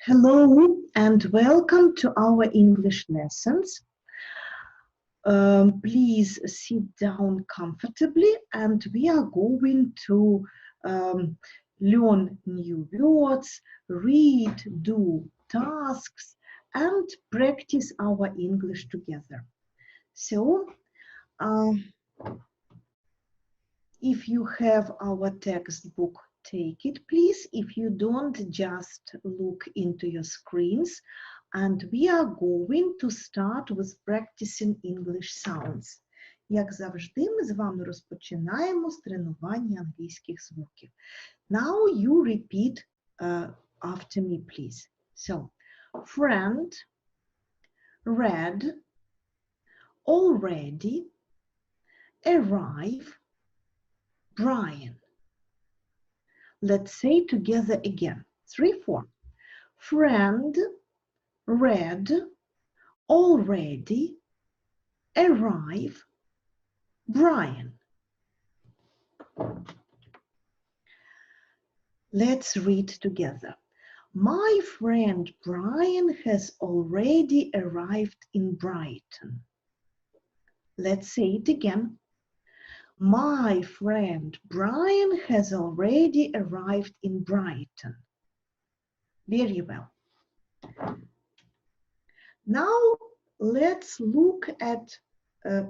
Hello and welcome to our English lessons. Please sit down comfortably and we are going to learn new words, read, do tasks and practice our English together. So, if you have our textbook, take it, please. If you don't, just look into your screens. And we are going to start with practicing English sounds. Як завжди, ми з вами розпочинаємо з тренування англійських звуків. Now you repeat after me, please. So, friend, read, already, arrive, Brian. Let's say together again. 3, 4. Friend, read, already, arrive, Brian. Let's read together. My friend Brian has already arrived in Brighton. Let's say it again. My friend Brian has already arrived in Brighton. Very well. Now let's look at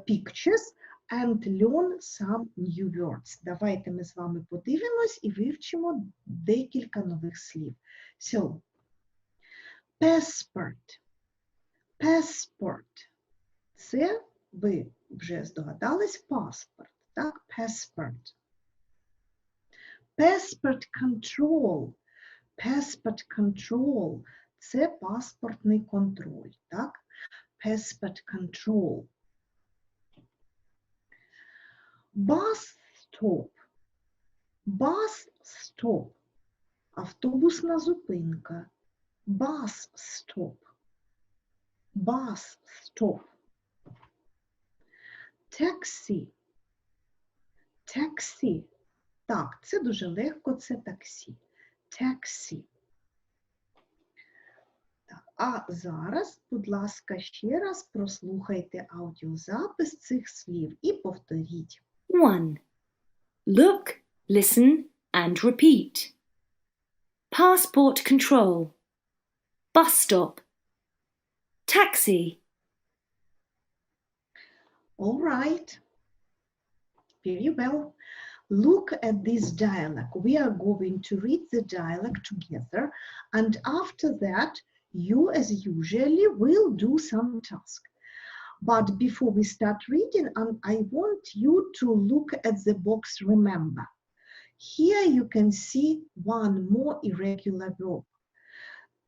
pictures and learn some new words. Давайте ми з вами подивимось і вивчимо декілька нових слів. So, passport. Passport. Це, ви вже здогадались, паспорт. Так, passport. Passport control. Passport control – це паспортний контроль, так? Passport control. Bus stop. Bus stop. Автобусна зупинка. Bus stop. Bus stop. Taxi. Taxi. Так, це дуже легко, це таксі. Taxi. Так, а зараз, будь ласка, ще раз прослухайте аудіозапис цих слів і повторіть. 1. Look, listen and repeat. Passport control. Bus stop. Taxi. All right. Very well. Look at this dialogue. We are going to read the dialogue together, and after that, you, as usually, will do some task. But before we start reading, I want you to look at the box remember. Here you can see one more irregular verb.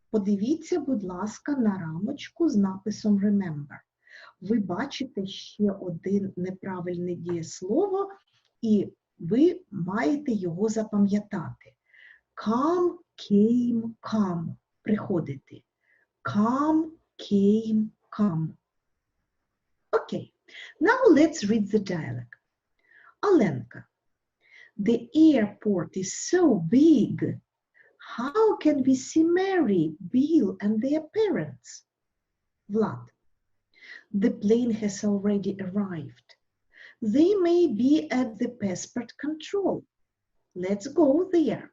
Подивіться, будь ласка, на рамочку з написом remember. Ви бачите ще один неправильне дієслово, і ви маєте його запам'ятати. Come, came, come. Приходити. Come, came, come. Okay. Now let's read the dialogue. Alenka. The airport is so big. How can we see Mary, Bill, and their parents? Vlad. The plane has already arrived. They may be at the passport control. Let's go there.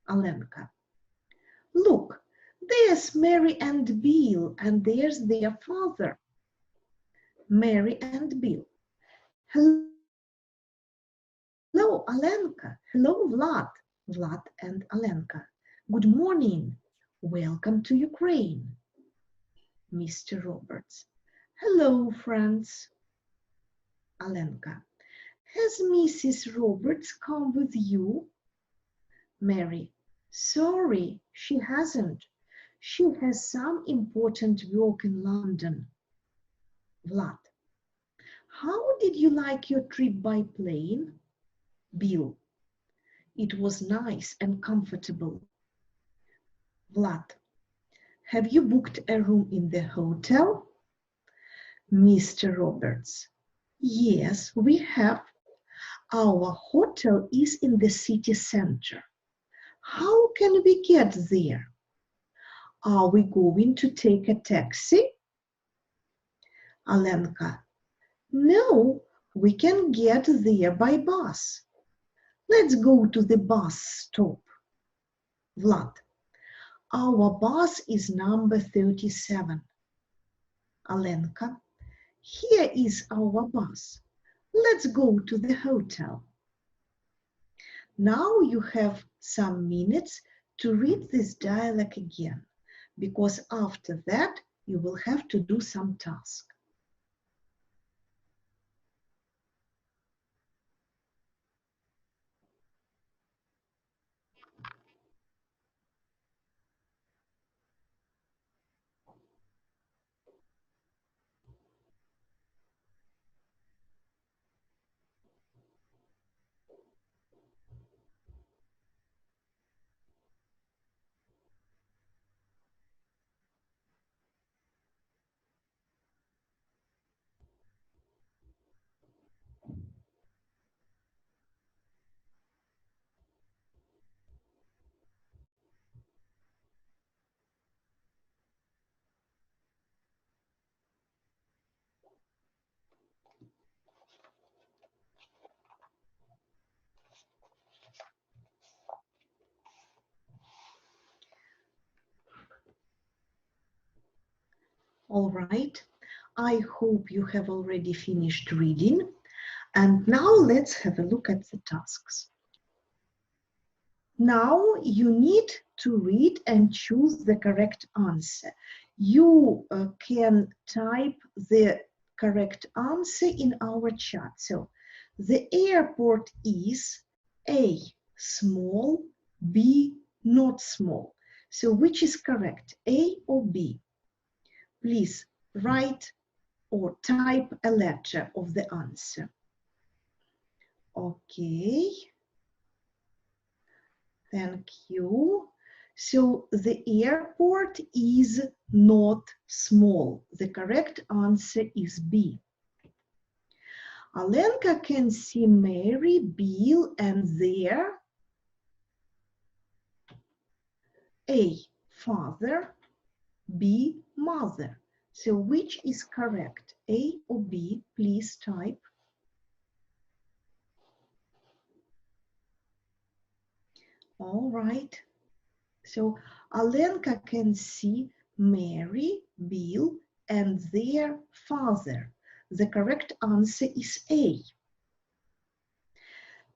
Alenka. Look, there's Mary and Bill, and there's their father. Mary and Bill. Hello, Alenka. Hello, Vlad. Vlad and Alenka. Good morning. Welcome to Ukraine. Mr. Roberts. Hello, friends. Alenka. Has Mrs. Roberts come with you? Mary. Sorry, she hasn't. She has some important work in London. Vlad. How did you like your trip by plane? Bill. It was nice and comfortable. Vlad. Have you booked a room in the hotel? Mr. Roberts. Yes, we have. Our hotel is in the city center. How can we get there? Are we going to take a taxi? Alenka, no, we can get there by bus. Let's go to the bus stop. Vlad, our bus is number 37. Alenka, here is our bus. Let's go to the hotel. Now you have some minutes to read this dialogue again, because after that you will have to do some task. All right, I hope you have already finished reading. And now let's have a look at the tasks. Now you need to read and choose the correct answer. You can type the correct answer in our chat. So the airport is A, small, B, not small. So which is correct, A or B? Please write or type a letter of the answer. Okay. Thank you. So the airport is not small. The correct answer is B. Alenka can see Mary, Bill, and their A, father, B, mother. So which is correct, A or B? Please type. All right. So Alenka can see Mary, Bill, and their father. The correct answer is A.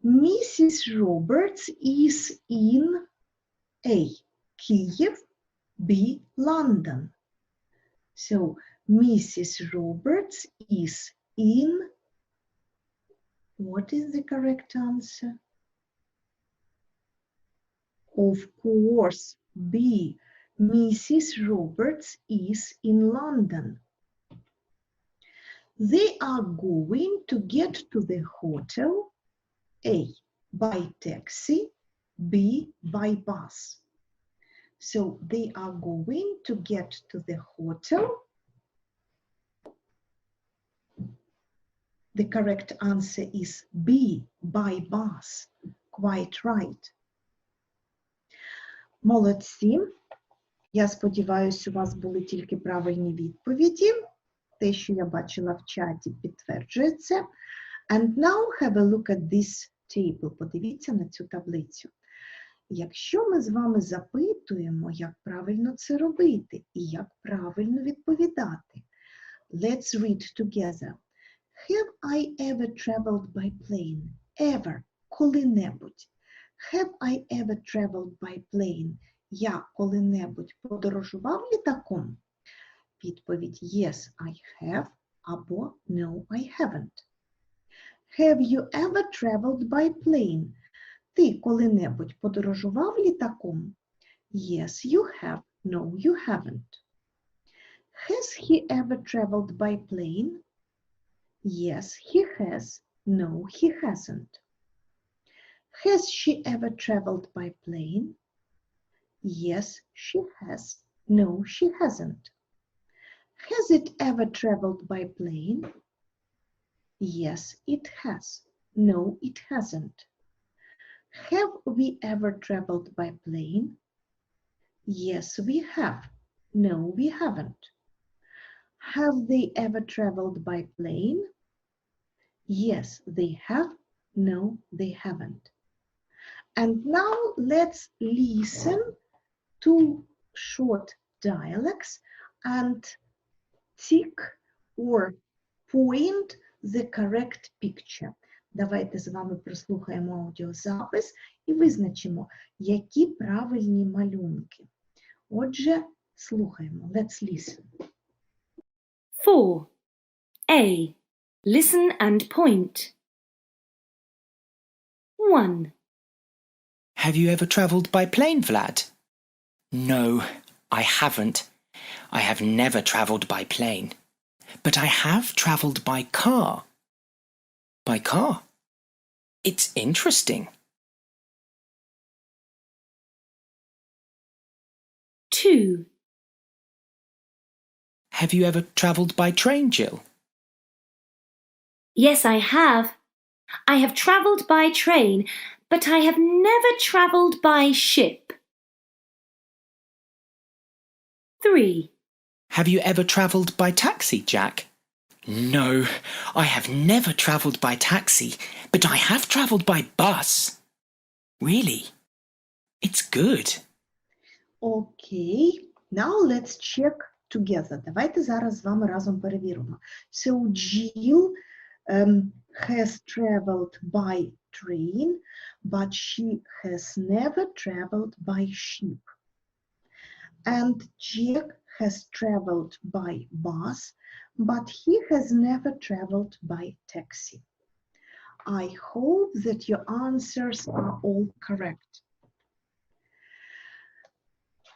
Mrs. Roberts is in A, Kyiv, B, London. So Mrs. Roberts is in, what is the correct answer? Of course, B. Mrs. Roberts is in London. They are going to get to the hotel, A, by taxi, B, by bus. So they are going to get to the hotel. The correct answer is B, by bus. Quite right. Молодці. Я сподіваюся, у вас були тільки правильні відповіді. Те, що я бачила в чаті, підтверджується. And now have a look at this table. Подивіться на цю таблицю. Якщо ми з вами запитуємо, як правильно це робити і як правильно відповідати. Let's read together. Have I ever traveled by plane? Ever. Коли-небудь. Have I ever traveled by plane? Я коли-небудь подорожував літаком? Відповідь Yes, I have або No, I haven't. Have you ever traveled by plane? Ти коли-небудь подорожував літаком? Yes, you have. No, you haven't. Has he ever traveled by plane? Yes, he has. No, he hasn't. Has she ever traveled by plane? Yes, she has. No, she hasn't. Has it ever traveled by plane? Yes, it has. No, it hasn't. Have we ever traveled by plane? Yes, we have. No, we haven't. Have they ever traveled by plane? Yes, they have. No, they haven't. And now let's listen to short dialects and tick or point the correct picture. Давайте з вами прослухаємо аудіозапис і визначимо, які правильні малюнки. Отже, слухаємо. Let's listen. 4. A. Listen and point. 1. Have you ever travelled by plane, Vlad? No, I haven't. I have never travelled by plane. But I have travelled by car. By car? It's interesting. 2. Have you ever travelled by train, Jill? Yes, I have. I have travelled by train, but I have never travelled by ship. 3. Have you ever travelled by taxi, Jack? No, I have never travelled by taxi, but I have travelled by bus. Really? It's good. Okay, now let's check together. Давайте зараз з вами разом перевіримо. So Jill has traveled by train, but she has never traveled by ship. And Jack has traveled by bus, but he has never traveled by taxi. I hope that your answers are all correct.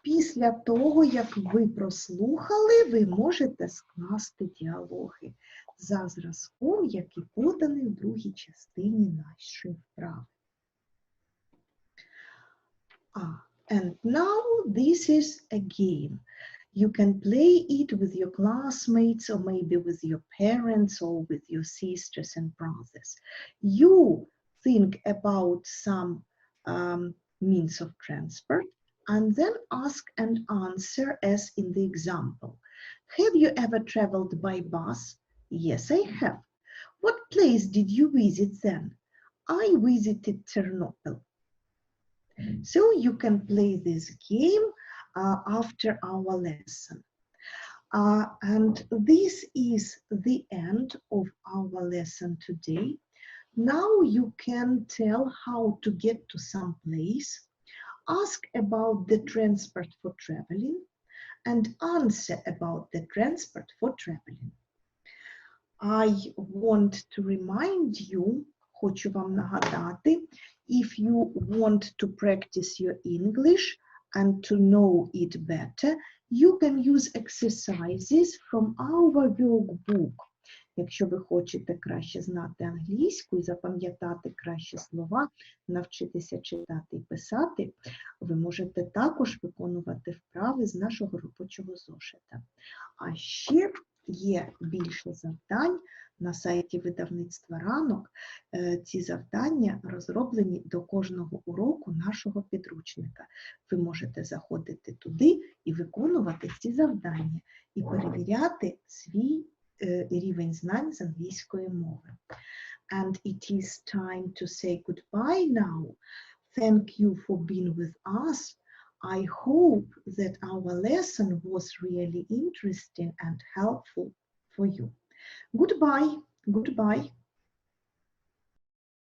Після того, як ви прослухали, ви можете скласти діалоги за зразком, який поданий в другій частині нашої вправи. And now this is a game. You can play it with your classmates or maybe with your parents or with your sisters and brothers. You think about some means of transport and then ask and answer as in the example. Have you ever traveled by bus? Yes, I have. What place did you visit then? I visited Ternopil. So you can play this game after our lesson. And this is the end of our lesson today. Now you can tell how to get to some place, ask about the transport for traveling, and answer about the transport for traveling. I want to remind you, хочу вам нагадати, if you want to practice your English and to know it better, you can use exercises from our workbook. Якщо ви хочете краще знати англійську і запам'ятати краще слова, навчитися читати і писати, ви можете також виконувати вправи з нашого робочого зошита. А ще є більше завдань на сайті видавництва «Ранок». Ці завдання розроблені до кожного уроку нашого підручника. Ви можете заходити туди і виконувати ці завдання, і перевіряти свій рівень знань з англійської мови. And it is time to say goodbye now. Thank you for being with us. I hope that our lesson was really interesting and helpful for you. Goodbye. Goodbye.